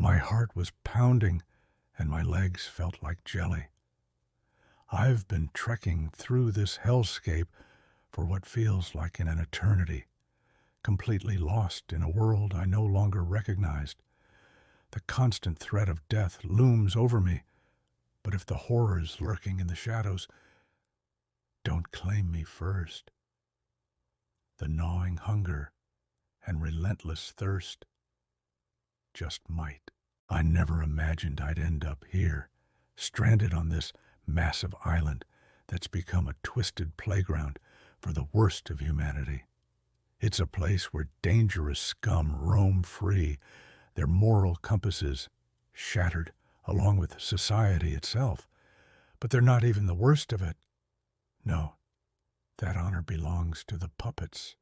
My heart was pounding, and my legs felt like jelly. I've been trekking through this hellscape for what feels like an eternity, completely lost in a world I no longer recognized. The constant threat of death looms over me, but if the horrors lurking in the shadows don't claim me first, the gnawing hunger and relentless thirst just might. I never imagined I'd end up here, stranded on this massive island that's become a twisted playground for the worst of humanity. It's a place where dangerous scum roam free, their moral compasses shattered along with society itself. But they're not even the worst of it. No, that honor belongs to the puppets,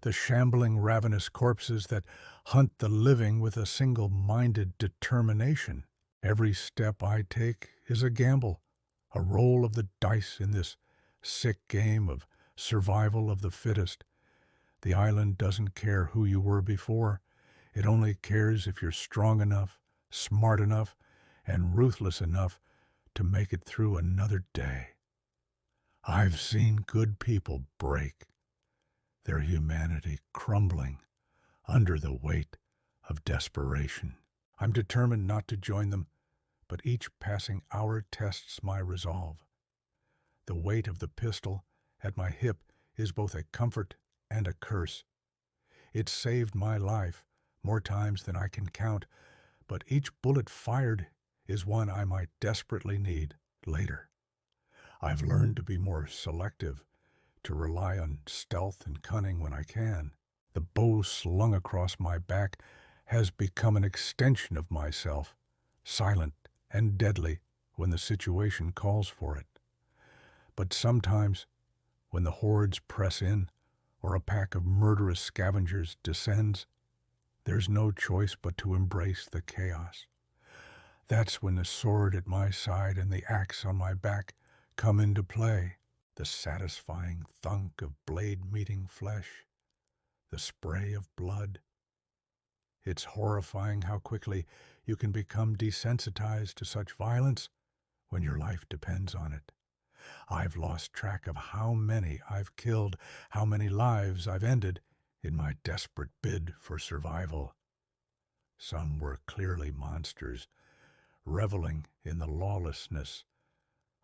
the shambling, ravenous corpses that hunt the living with a single-minded determination. Every step I take is a gamble, a roll of the dice in this sick game of survival of the fittest. The island doesn't care who you were before. It only cares if you're strong enough, smart enough, and ruthless enough to make it through another day. I've seen good people break, their humanity crumbling under the weight of desperation. I'm determined not to join them, but each passing hour tests my resolve. The weight of the pistol at my hip is both a comfort and a curse. It's saved my life more times than I can count, but each bullet fired is one I might desperately need later. I've learned to be more selective, to rely on stealth and cunning when I can. The bow slung across my back has become an extension of myself, silent and deadly when the situation calls for it. But sometimes, when the hordes press in, or a pack of murderous scavengers descends, there's no choice but to embrace the chaos. That's when the sword at my side and the axe on my back come into play. The satisfying thunk of blade meeting flesh, the spray of blood. It's horrifying how quickly you can become desensitized to such violence when your life depends on it. I've lost track of how many I've killed, how many lives I've ended in my desperate bid for survival. Some were clearly monsters, reveling in the lawlessness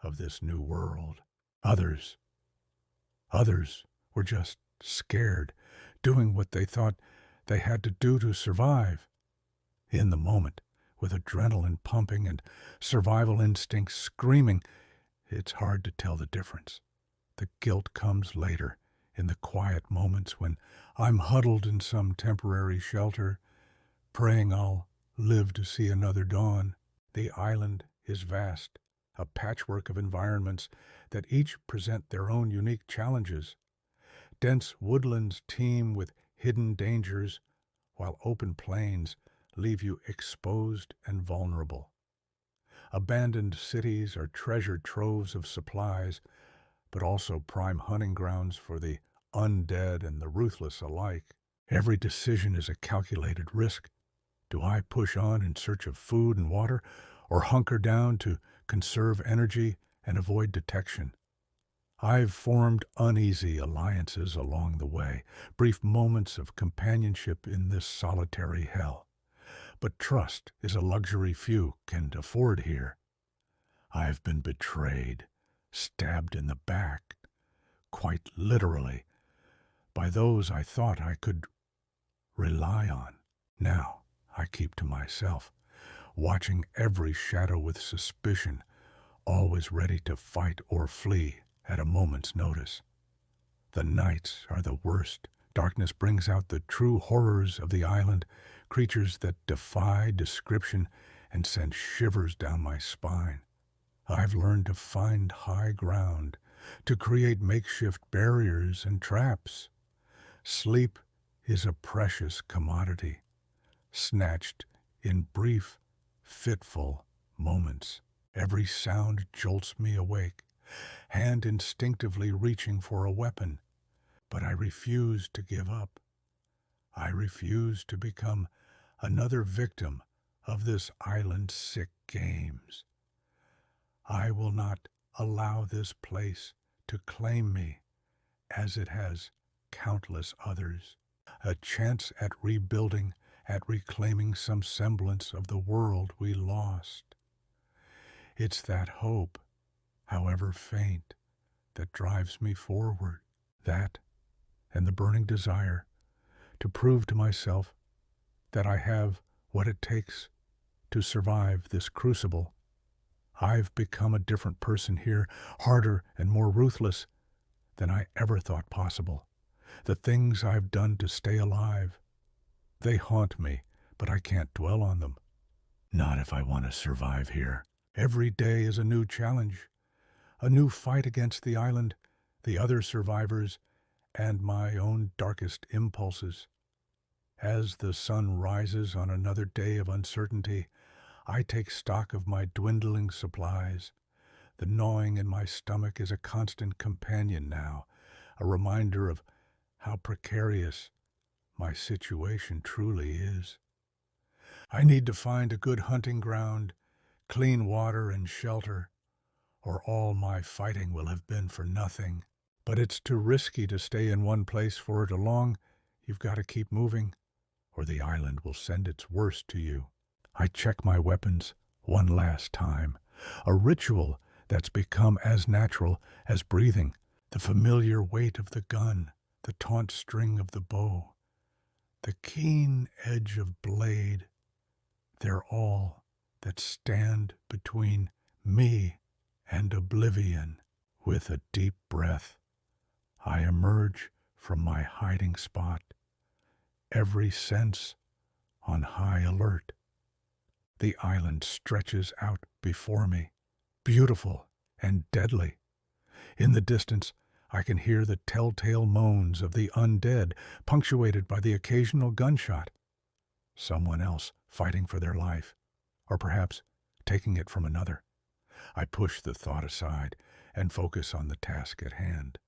of this new world. Others were just scared, doing what they thought they had to do to survive. In the moment, with adrenaline pumping and survival instincts screaming, it's hard to tell the difference. The guilt comes later, in the quiet moments when I'm huddled in some temporary shelter, praying I'll live to see another dawn. The island is vast, a patchwork of environments that each present their own unique challenges. Dense woodlands teem with hidden dangers, while open plains leave you exposed and vulnerable. Abandoned cities are treasure troves of supplies, but also prime hunting grounds for the undead and the ruthless alike. Every decision is a calculated risk. Do I push on in search of food and water, or hunker down to conserve energy and avoid detection? I've formed uneasy alliances along the way, brief moments of companionship in this solitary hell. But trust is a luxury few can afford here. I've been betrayed, stabbed in the back, quite literally, by those I thought I could rely on. Now I keep to myself, watching every shadow with suspicion, always ready to fight or flee at a moment's notice. The nights are the worst. Darkness brings out the true horrors of the island, creatures that defy description and send shivers down my spine. I've learned to find high ground, to create makeshift barriers and traps. Sleep is a precious commodity, snatched in brief, fitful moments. Every sound jolts me awake, hand instinctively reaching for a weapon. But I refuse to give up. I refuse to become another victim of this island's sick games. I will not allow this place to claim me as it has countless others. A chance at rebuilding, at reclaiming some semblance of the world we lost. It's that hope, however faint, that drives me forward. That, and the burning desire to prove to myself that I have what it takes to survive this crucible. I've become a different person here, harder and more ruthless than I ever thought possible. The things I've done to stay alive, they haunt me, but I can't dwell on them. Not if I want to survive here. Every day is a new challenge, a new fight against the island, the other survivors, and my own darkest impulses. As the sun rises on another day of uncertainty, I take stock of my dwindling supplies. The gnawing in my stomach is a constant companion now, a reminder of how precarious my situation truly is. I need to find a good hunting ground, clean water and shelter, or all my fighting will have been for nothing. But it's too risky to stay in one place for too long. You've got to keep moving, or the island will send its worst to you. I check my weapons one last time, a ritual that's become as natural as breathing, the familiar weight of the gun, the taut string of the bow, the keen edge of blade. They're all that stand between me and oblivion. With a deep breath, I emerge from my hiding spot, every sense on high alert. The island stretches out before me, beautiful and deadly. In the distance, I can hear the telltale moans of the undead, punctuated by the occasional gunshot. Someone else fighting for their life, or perhaps taking it from another. I push the thought aside and focus on the task at hand.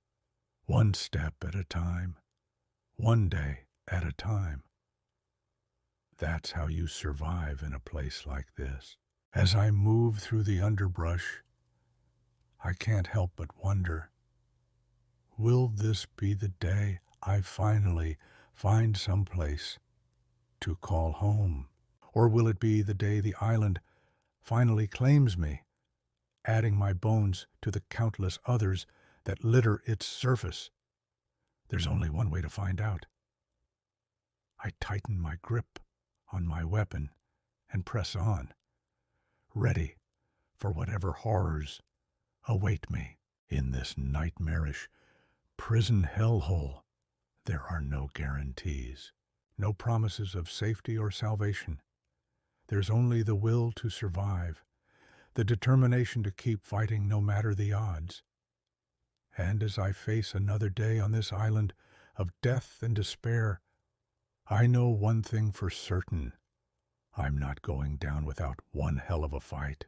One step at a time, one day at a time. That's how you survive in a place like this. As I move through the underbrush, I can't help but wonder, will this be the day I finally find some place to call home? Or will it be the day the island finally claims me, adding my bones to the countless others that litter its surface? There's only one way to find out. I tighten my grip on my weapon and press on, ready for whatever horrors await me. In this nightmarish prison hellhole, there are no guarantees, no promises of safety or salvation. There's only the will to survive, the determination to keep fighting no matter the odds. And as I face another day on this island of death and despair, I know one thing for certain. I'm not going down without one hell of a fight.